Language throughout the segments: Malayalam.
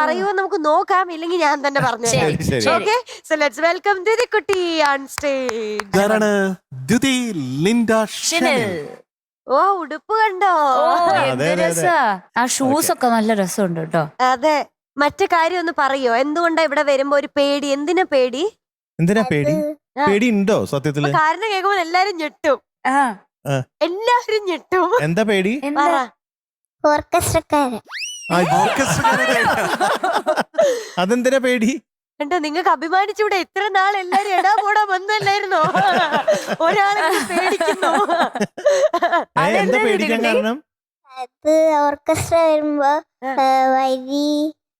പറയുമോ നമുക്ക് നോക്കാം, ഇല്ലെങ്കിൽ ഞാൻ തന്നെ പറഞ്ഞു. ഓക്കെ, സോ ലെറ്റ്സ് വെൽക്കം ദ്യുതികുട്ടി on stage. Dyuthi Linda Shenil. ഓ, ഉടുപ്പ് കണ്ടോ? ആ ഷൂസ് ഒക്കെ നല്ല രസമുണ്ട് കേട്ടോ. അതെ, മറ്റു കാര്യം ഒന്ന് പറയോ, എന്തുകൊണ്ടാ ഇവിടെ വരുമ്പോ ഒരു പേടി? എന്തിനാ പേടി? എന്തിനാ പേടി? പേടി ഉണ്ടോ സത്യത്തില്? കാരണം കേൾക്കുമ്പോൾ എല്ലാരും ഞെട്ടും, എല്ലാരും ഞെട്ടും. എന്താ പേടി? അതെന്തിനാ പേടി? എന്താ നിങ്ങൾക്ക് അഭിമാനിച്ചൂടെ? ഇത്ര നാൾ എല്ലാരും എടാ പോടാ വന്നല്ലായിരുന്നോ? ഒരാളെ പേടിക്കുന്നു. എന്താ പേടിക്കാൻ കാരണം? അത് ഓർക്കസ്ട്ര വരുമ്പോ വരി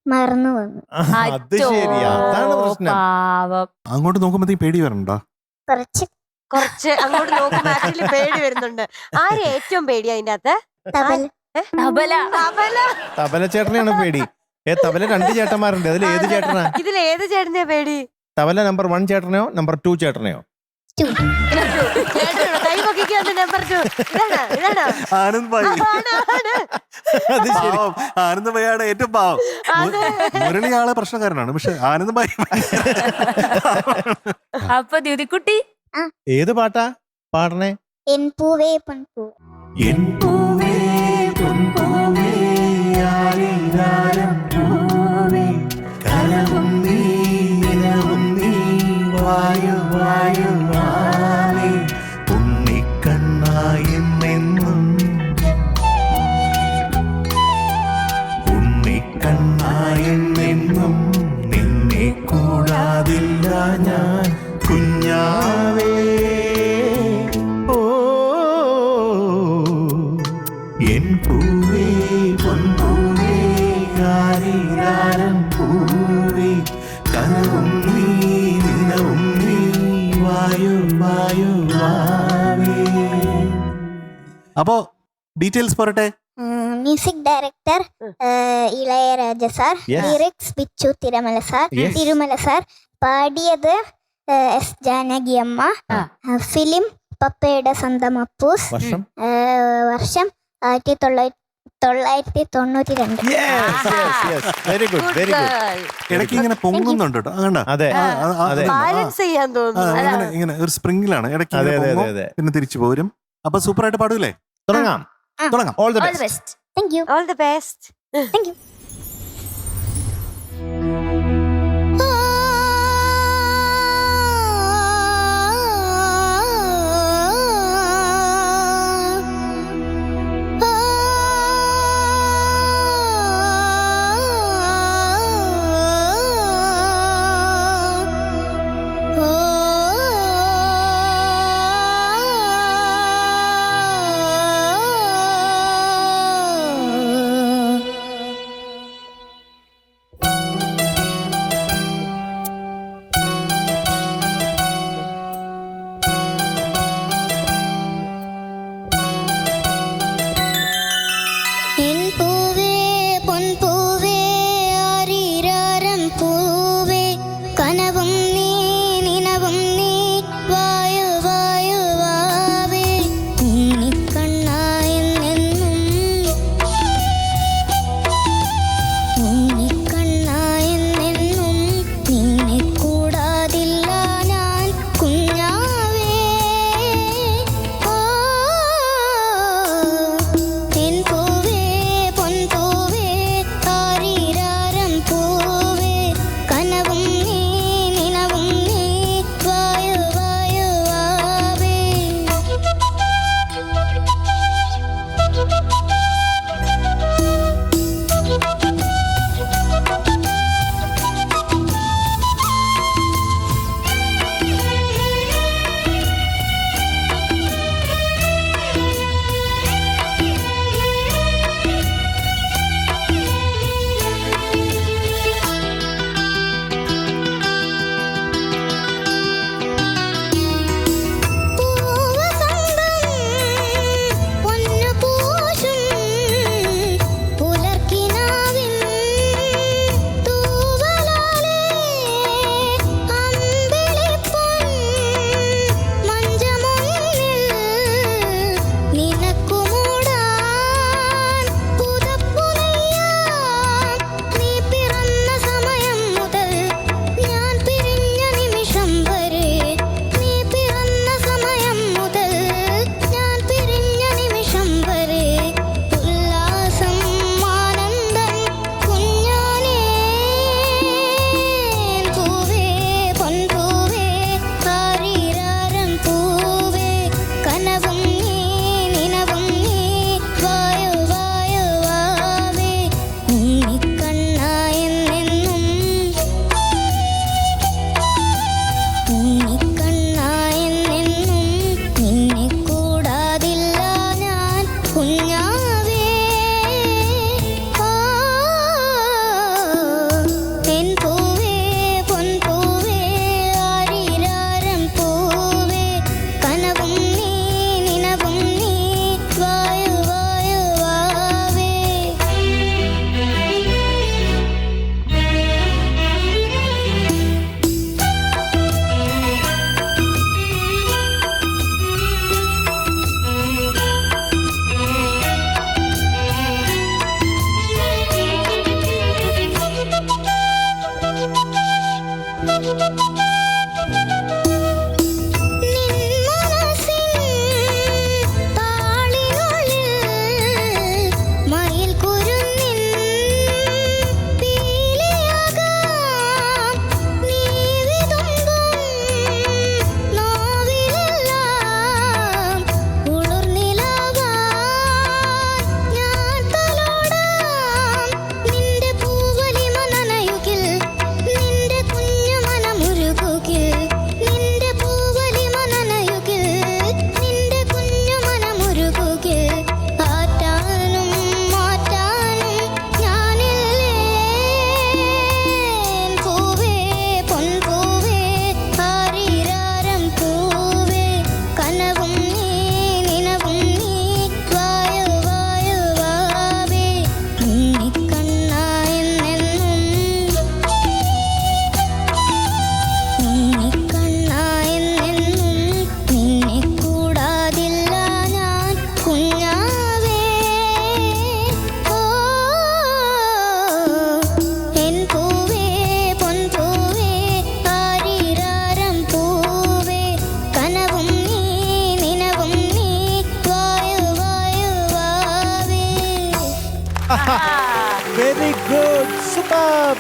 മറന്നു വന്നു. അത് ശരിയാ, അതാണ് പ്രശ്നം. അങ്ങോട്ട് നോക്കുമ്പോ പേടി വരണ്ടോ? കുറച്ച് അങ്ങോട്ട് നോക്കുമ്പോ ആക്ച്വലി പേടി വരുന്നുണ്ട്. ആരെ ഏറ്റവും പേടി അതിന്റെ അകത്ത്? തബല ചേട്ടനെയാണ് പേടി. തബല 2 ചേട്ടന്മാരുണ്ട്, അതിൽ ഏത് ചേട്ടനാ? ഇതിൽ ഏത് ചേട്ടനെയാ പേടി? തബല നമ്പർ 1 ചേട്ടനെയോ നമ്പർ 2 ചേട്ടനെയോ? ആനന്ദ് ഭായിയാണ് ഏറ്റവും പാവം. മുരളി ആളെ പ്രശ്നക്കാരനാണ്, പക്ഷെ ആനന്ദ് ഭായി. അപ്പൊ ദ്യുതിക്കുട്ടി ഏത് പാട്ടാ പാടണേ? എൻ പൂവേ പൊൻപൂ. എൻ പൂവേ പൊൻപൂവേ ആരിരാരം പൂവേ കനവും നീ നിലവും നീ വായു വായു വാവേ ഉണ്ണിക്കണ്ണായെന്നെന്നും ഉണ്ണിക്കണ്ണായെന്നെന്നും നിന്നെ കൂടാതില്ല ഞാൻ കുഞ്ഞാവേ. എൻ പൂവേ പൊൻപൂവേ ആരിരാരം പൂവേ കനവും നീ നിലവും നീ വായു വായു വാവേ. അപ്പോ ഡീറ്റെയിൽസ് പറട്ടെ. Music director Ilaiyaraaja sir, lyrics Bichu Thirumala sir, പാടിയത് എസ് ജാനകി അമ്മ, ഫിലിം പപ്പയുടെ സ്വന്തം അപ്പൂസ്, വർഷം 1992. Very good, very good. ഇടയ്ക്ക് ഇങ്ങനെ പൊങ്ങുന്നുണ്ട് കേട്ടോ. ഇങ്ങനെ ഒരു സ്പ്രിംഗിലാണ് ഇടയ്ക്ക്, പിന്നെ തിരിച്ചു പോരും. അപ്പൊ സൂപ്പർ ആയിട്ട് പാടൂലേ? തുടങ്ങാം. All the best. Thank you. All the best. Thank you.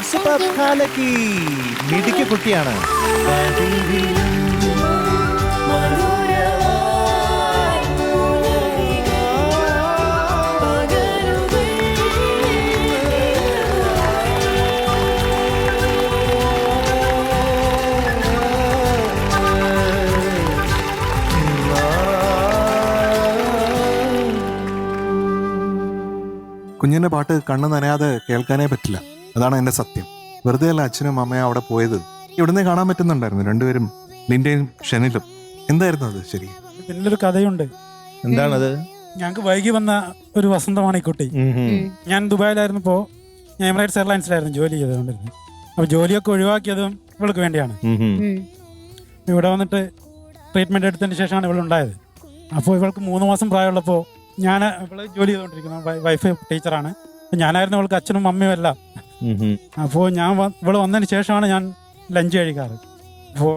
Super കാലക്കി മിടുക്കി കുട്ടിയാണ്. കുഞ്ഞിന്റെ പാട്ട് കണ്ണ് നനയാതെ കേൾക്കാനേ പറ്റില്ല. അതാണ് എന്റെ സത്യം. വെറുതെ അല്ല അച്ഛനും അമ്മയും അവിടെ പോയത്. ഇവിടുന്ന് കാണാൻ പറ്റുന്നുണ്ടായിരുന്നു രണ്ടുപേരും, ലിൻഡയും ഷെനിലും. എന്തായിരുന്നു അത് ശരി? പിന്നൊരു കഥയുണ്ട്. എന്താണത്? ഞങ്ങൾക്ക് വൈകി വന്ന ഒരു വസന്തമാണ് ഈ കുട്ടി. ഞാൻ ദുബായിലായിരുന്നപ്പോ ഞാൻ എമിറേറ്റ്സ് എയർലൈൻസിലായിരുന്നു ജോലി ചെയ്തുകൊണ്ടിരുന്നത്. അപ്പോൾ ജോലിയൊക്കെ ഒഴിവാക്കിയതും ഇവൾക്ക് വേണ്ടിയാണ്. ഇവിടെ വന്നിട്ട് ട്രീറ്റ്മെന്റ് എടുത്തതിന് ശേഷമാണ് ഇവളുണ്ടായത്. അപ്പോൾ ഇവൾക്ക് 3 മാസം പ്രായമുള്ളപ്പോൾ ഞാൻ ഇവള് ജോലി ചെയ്തുകൊണ്ടിരിക്കുന്നു. വൈഫ് ടീച്ചറാണ്. ഞാനായിരുന്നു ഇവൾക്ക് അച്ഛനും അമ്മയും എല്ലാം. അപ്പോൾ ഇവള് വന്നതിന് ശേഷമാണ് ഞാൻ ലഞ്ച് കഴിക്കാറ്. അപ്പോൾ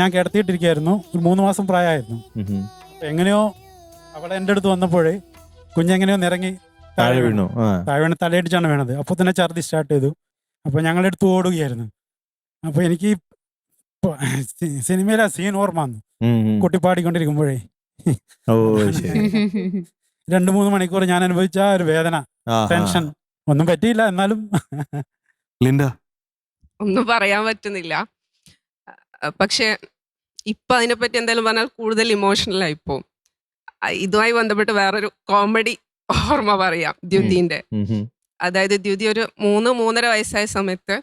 ഞാൻ കിടത്തിയിട്ടിരിക്കുകയായിരുന്നു. ഒരു 3 മാസം പ്രായമായിരുന്നു. അപ്പോൾ എങ്ങനെയോ അവളെ എൻ്റെ അടുത്ത് വന്നപ്പോഴേ കുഞ്ഞെങ്ങനെയോ നിറങ്ങി താഴെ വീണു. തലയിടിച്ചാണ് വീണത്. അപ്പോൾ തന്നെ ഛർദി സ്റ്റാർട്ട് ചെയ്തു. അപ്പോൾ ഞങ്ങളുടെ അടുത്ത് ഓടുകയായിരുന്നു. അപ്പോൾ എനിക്ക് സിനിമയിലെ സീൻ ഓർമ്മ വന്നു. കുട്ടി പാടിക്കൊണ്ടിരിക്കുമ്പോഴേ 2-3 മണിക്കൂർ ഞാൻ അനുഭവിച്ച ഒരു വേദന, ടെൻഷൻ. ഒന്നും പറ്റിയില്ല, എന്നാലും. ലിൻഡ? ഒന്നും പറയാൻ പറ്റുന്നില്ല. പക്ഷെ ഇപ്പൊ അതിനെപ്പറ്റി എന്തായാലും പറഞ്ഞാൽ കൂടുതൽ ഇമോഷണൽ ആയിപ്പോ. ഇതുമായി ബന്ധപ്പെട്ട് വേറൊരു കോമഡി ഓർമ്മ പറയാം ദ്യുതിന്റെ. അതായത് ദ്യുതി ഒരു 3-3.5 വയസ്സായ സമയത്ത്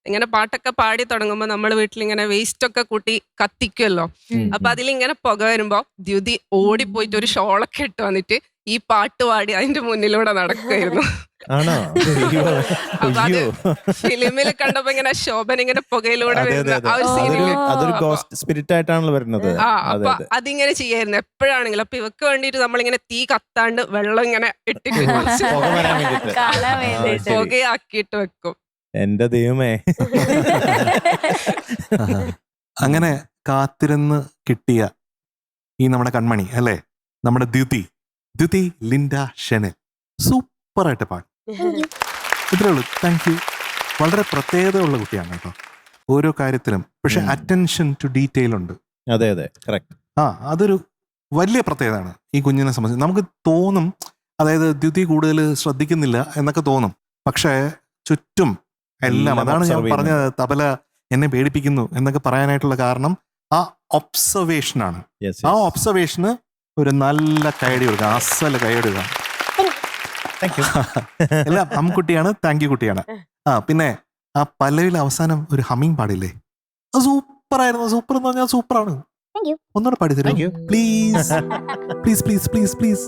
ഇങ്ങനെ പാട്ടൊക്കെ പാടി തുടങ്ങുമ്പോ നമ്മള് വീട്ടിലിങ്ങനെ വേസ്റ്റ് ഒക്കെ കൂട്ടി കത്തിക്കുമല്ലോ. അപ്പൊ അതിലിങ്ങനെ പുക വരുമ്പോ ദ്യുതി ഓടിപ്പോയിട്ട് ഒരു ഷോളൊക്കെ ഇട്ട് വന്നിട്ട് ഈ പാട്ട് പാടി അതിന്റെ മുന്നിലൂടെ നടക്കുമായിരുന്നു. അപ്പൊ അത് ഫിലിമിൽ കണ്ടപ്പോ ഇങ്ങനെ ശോഭന ഇങ്ങനെ പുകയിലൂടെ വരുന്ന ആ ഒരു വരുന്നത്. അപ്പൊ അതിങ്ങനെ ചെയ്യായിരുന്നു എപ്പോഴാണെങ്കിലും. അപ്പൊ ഇവക്ക് വേണ്ടിട്ട് നമ്മളിങ്ങനെ തീ കത്താണ്ട് വെള്ളം ഇങ്ങനെ ഇട്ടിട്ട് പുകയാക്കിയിട്ട് വെക്കും. എന്റെ ദൈവമേ. അങ്ങനെ കാത്തിരുന്ന് കിട്ടിയ ഈ നമ്മുടെ കൺമണി അല്ലേ, നമ്മുടെ ദ്യുതി ലിൻഡ ഷെനിൽ സൂപ്പറായിട്ട് പാടും. ഇത്രേ ഉള്ളൂ. Thank you. വളരെ പ്രത്യേകതയുള്ള കുട്ടിയാണ് കേട്ടോ ഓരോ കാര്യത്തിലും. പക്ഷെ അറ്റൻഷൻ ടു ഡീറ്റെയിൽ ഉണ്ട്. അതെ അതെ, കറക്റ്റ്. അതൊരു വലിയ പ്രത്യേകതയാണ് ഈ കുഞ്ഞിനെ സംബന്ധിച്ച്. നമുക്ക് തോന്നും അതായത് ദ്യുതി കൂടുതൽ ശ്രദ്ധിക്കുന്നില്ല എന്നൊക്കെ തോന്നും. പക്ഷേ ചുറ്റും എല്ലാം, അതാണ് ഞാൻ പറഞ്ഞത് തബല എന്നെ പേടിപ്പിക്കുന്നു എന്നൊക്കെ പറയാനായിട്ടുള്ള കാരണം ആ ഒബ്സർവേഷനാണ്. ആ ഒബ്സർവേഷന് ഒരു നല്ല കൈയടി കൊടുക്കുക, അസല കൈയടി കൊടുക്കുക. എല്ലാം അമ്മുക്കുട്ടിയാണ്. താങ്ക് യു കുട്ടിയാണ്. പിന്നെ ആ പല്ലവിയിൽ അവസാനം ഒരു ഹമ്മിങ് പാടില്ലേ, അത് സൂപ്പറായിരുന്നു. സൂപ്പർ എന്ന് പറഞ്ഞാൽ സൂപ്പറാണ്. ഒന്നുകൂടെ പാടി തരും please please please please please.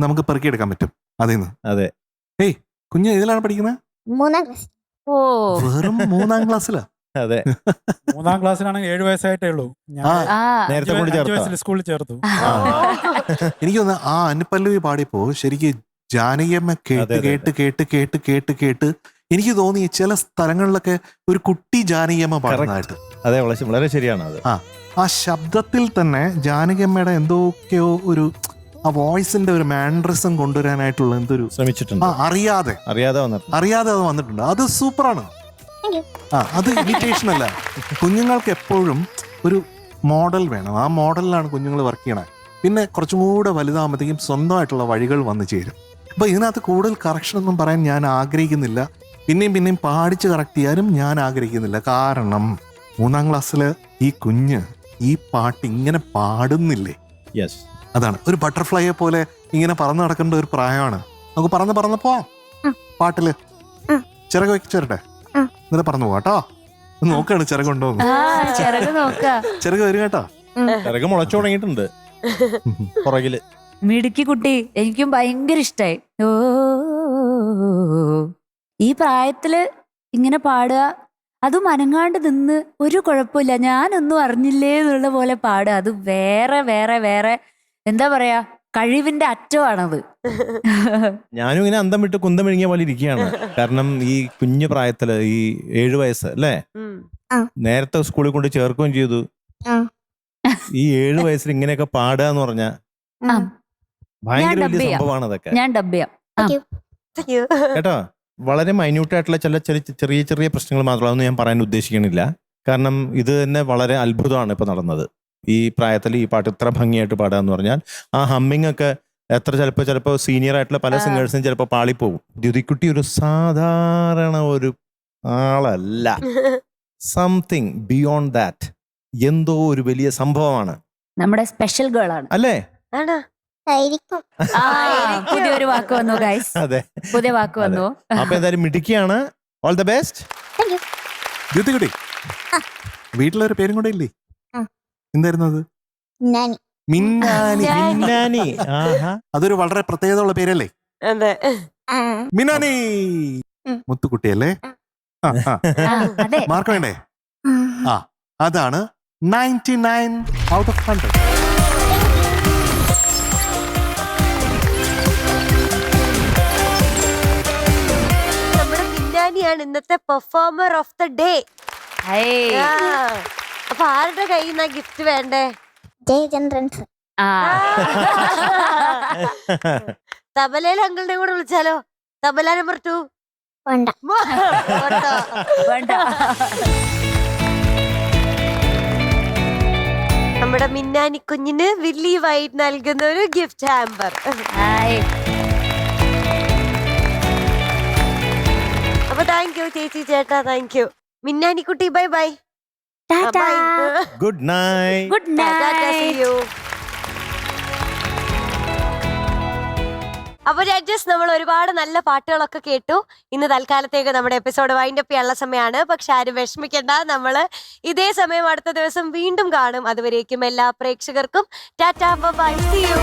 നമുക്ക് പെറുക്കിയെടുക്കാൻ പറ്റും അതിന്ന്. അതെ. ഏയ് കുഞ്ഞ് ഇതിലാണ് പഠിക്കുന്നത്? 3ാം ക്ലാസ്. വെറും 3ാം ക്ലാസ്സിലാ? അതെ. 3ാം ക്ലാസ്സിലാണെങ്കിൽ 7 വയസ്സായിട്ടേ ഉള്ളൂ. നേരത്തെ സ്കൂളിൽ ചേർത്തു. എനിക്ക് തോന്നുന്നു ആ അനുപല്ലവി പാടിയപ്പോ ശരിക്കും ജാനകിയമ്മ കേട്ട് കേട്ട് കേട്ട് കേട്ട് കേട്ട് കേട്ട് എനിക്ക് തോന്നി ചില സ്ഥലങ്ങളിലൊക്കെ ഒരു കുട്ടി ജാനകിയമ്മ പാടുന്നതായിട്ട്. അതെ, വളരെ ശരിയാണ് അത്. ആ ശബ്ദത്തിൽ തന്നെ ജാനകിയമ്മയുടെ എന്തൊക്കെയോ ഒരു ആ വോയിസിന്റെ ഒരു മാൻഡ്രിസം കൊണ്ടുവരാനായിട്ടുള്ള എന്തൊരു ശ്രമിച്ചിട്ടുണ്ട്. അറിയാതെ അത് വന്നിട്ടുണ്ട്. അത് സൂപ്പറാണ്. അത് ഇമിറ്റേഷൻ അല്ല. കുഞ്ഞുങ്ങൾക്ക് എപ്പോഴും ഒരു മോഡൽ വേണം. ആ മോഡലിലാണ് കുഞ്ഞുങ്ങൾ വർക്ക് ചെയ്യണത്. പിന്നെ കുറച്ചും കൂടെ വലുതാകുമ്പോഴത്തേക്കും സ്വന്തമായിട്ടുള്ള വഴികൾ വന്നു ചേരും. അപ്പൊ ഇതിനകത്ത് കൂടുതൽ കറക്ഷൻ ഒന്നും പറയാൻ ഞാൻ ആഗ്രഹിക്കുന്നില്ല. പിന്നെയും പാടിച്ച് കറക്റ്റ് ചെയ്യാനും ഞാൻ ആഗ്രഹിക്കുന്നില്ല. കാരണം 3ാം ക്ലാസ്സില് ഈ കുഞ്ഞ് ഈ പാട്ട് ഇങ്ങനെ പാടുന്നില്ലേ, അതാണ് ഒരു ബട്ടർഫ്ലൈയെ പോലെ ഇങ്ങനെ പറന്ന് നടക്കേണ്ട ഒരു പ്രായമാണ്. നമുക്ക് പറന്ന് പോവാം പാട്ടില്. ചിറക് വെച്ചേരട്ടെ, എന്നിട്ട് പറന്നു പോവാട്ടോ. നോക്കാണ് ചിറകുണ്ടോ, ചിറക് വരും കേട്ടോ. ചിറക് മുളച്ചു തുടങ്ങിയിട്ടുണ്ട് പുറകില്. മിടുക്കി കുട്ടി, എനിക്കും ഭയങ്കര ഇഷ്ടായി. ഓ, ഈ പ്രായത്തില് ഇങ്ങനെ പാടുക, അതും അനങ്ങാണ്ട് നിന്ന് ഒരു കുഴപ്പമില്ല, ഞാനൊന്നും അറിഞ്ഞില്ലേ എന്നുള്ള പോലെ പാടുക. അത് വേറെ വേറെ വേറെ എന്താ പറയാ, കഴിവിന്റെ അറ്റമാണത്. ഞാനും ഇങ്ങനെ അന്തം വിട്ട് കുന്തം വിഴുങ്ങിയ പോലെ ഇരിക്കുകയാണ്. കാരണം ഈ കുഞ്ഞു പ്രായത്തില് ഈ 7 വയസ്സ് അല്ലേ, നേരത്തെ സ്കൂളിൽ കൊണ്ട് ചേർക്കുകയും ചെയ്തു. ഈ 7 വയസ്സിൽ ഇങ്ങനെയൊക്കെ പാടുക എന്ന് പറഞ്ഞാൽ ആ, ഭയങ്കര ഞാൻ വലിയ ഡബ് ചെയ്യാം. സംഭവമാണ് അതൊക്കെ ഞാൻ ഡബ് ചെയ്യാം. Thank you. കേട്ടോ. വളരെ മൈന്യൂട്ടായിട്ടുള്ള ചെറിയ ചെറിയ പ്രശ്നങ്ങൾ മാത്രമാണെന്ന് ഞാൻ പറയാൻ ഉദ്ദേശിക്കണില്ല. കാരണം ഇത് തന്നെ വളരെ അത്ഭുതമാണ് ഇപ്പൊ നടന്നത്. ഈ പ്രായത്തിൽ ഈ പാട്ട് ഇത്ര ഭംഗിയായിട്ട് പാടുക എന്ന് പറഞ്ഞാൽ ആ ഹമ്മിങ് ഒക്കെ ചിലപ്പോൾ സീനിയർ ആയിട്ടുള്ള പല സിംഗേഴ്സിനും ചിലപ്പോൾ പാളിപ്പോകും. ദ്യുതിക്കുട്ടി ഒരു സാധാരണ ഒരു ആളല്ല. സംതിങ് ബിയോണ്ട് ദാറ്റ്, എന്തോ ഒരു വലിയ സംഭവമാണ്. നമ്മുടെ സ്പെഷ്യൽ ഗേൾ ആണ്. അല്ലേ? ആണോ? ആയിരിക്കും. പുതിയൊരു വാക്ക് വന്നു ഗൈസ്. അതെ, പുതിയ വാക്ക് വന്നു. അപ്പൊ എന്തായാലും മിടുക്കിയാണ്. All the best. Thank you. ദ്യുതികുട്ടി, വീട്ടിലൊരു പേരും കൂടെ ഇല്ലേ? എന്തായിരുന്നു അത്? നാനി. മിന്നാനി. മിന്നാനി. ആഹാ. അതൊരു വളരെ പ്രത്യേകതയുള്ള പേരല്ലേ? അതെ. ആ, മിന്നാനി. മുത്തുക്കുട്ടിയല്ലേ? അതെ. മാർക്ക് വേണ്ടേ? ആ. അതാണ് 99 out of 100. നമ്മുടെ മിന്നാനിയാണ് ഇന്നത്തെ പെർഫോമർ ഓഫ് ദ ഡേ. അപ്പൊ ആരുടെ കയ്യിൽ നിന്നാ ഗിഫ്റ്റ് വേണ്ടേ? ജയചന്ദ്രൻ സർ. ആ, തബലയിലെ അങ്കിളിനെ കൂടെ വിളിച്ചാലോ? തബല നമ്പർ 2. വേണ്ട. വേണ്ട. നമ്മുടെ മിന്നാനി കുഞ്ഞിന് വില്ലി വൈറ്റ് നൽകുന്ന ഒരു ഗിഫ്റ്റ് ഹാമ്പർ. ഹായ്. അപ്പൊ താങ്ക് യു ചേച്ചി, ചേട്ടാ താങ്ക് യു. മിന്നാനിക്കുട്ടി ബൈ ബൈ. ടാറ്റാ. Good night. Good night. അപ്പൊ ജഡ്ജസ്, നമ്മൾ ഒരുപാട് നല്ല പാട്ടുകളൊക്കെ കേട്ടു. ഇന്ന് തൽക്കാലത്തേക്ക് നമ്മുടെ എപ്പിസോഡ് വൈൻഡപ്പ് ചെയ്യാനുള്ള സമയമാണ്. പക്ഷെ ആരും വിഷമിക്കേണ്ട, നമ്മള് ഇതേ സമയം അടുത്ത ദിവസം വീണ്ടും കാണും. അതുവരേക്കും എല്ലാ പ്രേക്ഷകർക്കും ടാറ്റാ, ബൈ, സീ യു.